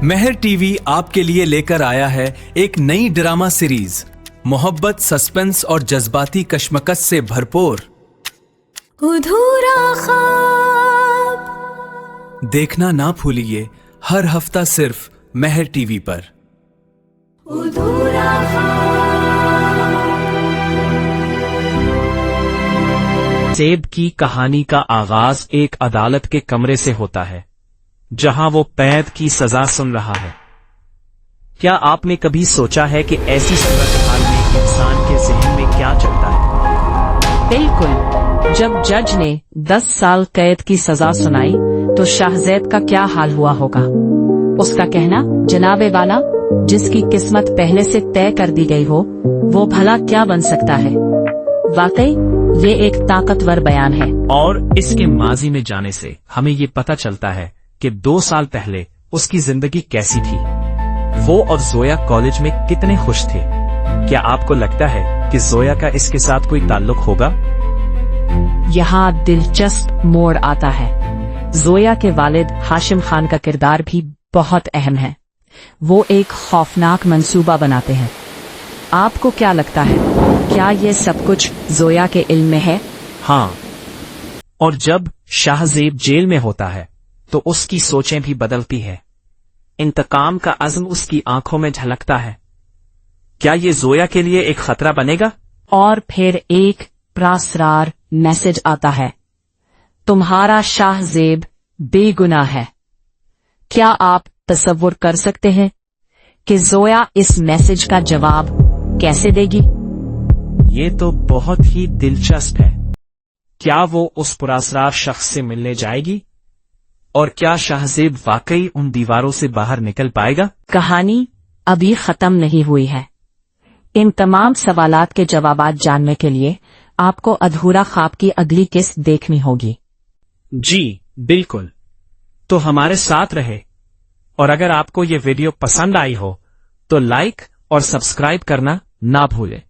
मेहर TV आपके लिए लेकर आया है एक नई ड्रामा सीरीज, मोहब्बत, सस्पेंस और जज्बाती कश्मकश से भरपूर अधूरा ख्वाब। देखना ना भूलिए हर हफ्ता सिर्फ मेहर टीवी पर। अधूरा ख्वाब। सेब की कहानी का आगाज एक अदालत के कमरे से होता है जहां वो कैद की सजा सुन रहा है। क्या आपने कभी सोचा है कि ऐसी सूरत हाल में इंसान के ज़हन में क्या चलता है? बिल्कुल। जब जज ने 10 साल कैद की सजा सुनाई तो शाहज़ैद का क्या हाल हुआ होगा। उसका कहना, जनाबे वाला, जिसकी किस्मत पहले से तय कर दी गई हो वो भला क्या बन सकता है। वाकई ये एक ताकतवर बयान है। और इसके माजी में जाने से हमें ये पता चलता है कि 2 साल पहले उसकी जिंदगी कैसी थी। वो और जोया कॉलेज में कितने खुश थे। क्या आपको लगता है कि जोया का इसके साथ कोई ताल्लुक होगा? यहाँ दिलचस्प मोड़ आता है। जोया के वालिद हाशिम खान का किरदार भी बहुत अहम है। वो एक खौफनाक मंसूबा बनाते हैं। आपको क्या लगता है, क्या ये सब कुछ जोया के इल्म में है? हाँ, और जब शाहज़ेब जेल में होता है तो उसकी सोचें भी बदलती है। इंतकाम का अज़्म उसकी आंखों में झलकता है। क्या ये जोया के लिए एक खतरा बनेगा? और फिर एक प्रासरार मैसेज आता है, तुम्हारा शाहज़ेब बेगुनाह है। क्या आप तसव्वुर कर सकते हैं कि जोया इस मैसेज का जवाब कैसे देगी? ये तो बहुत ही दिलचस्प है। क्या वो उस पुरअसरार शख्स से मिलने जाएगी? और क्या शाहज़ेब वाकई उन दीवारों से बाहर निकल पाएगा? कहानी अभी खत्म नहीं हुई है। इन तमाम सवालात के जवाबात जानने के लिए आपको अधूरा ख्वाब की अगली किस्त देखनी होगी। जी बिल्कुल, तो हमारे साथ रहे। और अगर आपको ये वीडियो पसंद आई हो तो लाइक और सब्सक्राइब करना ना भूलें।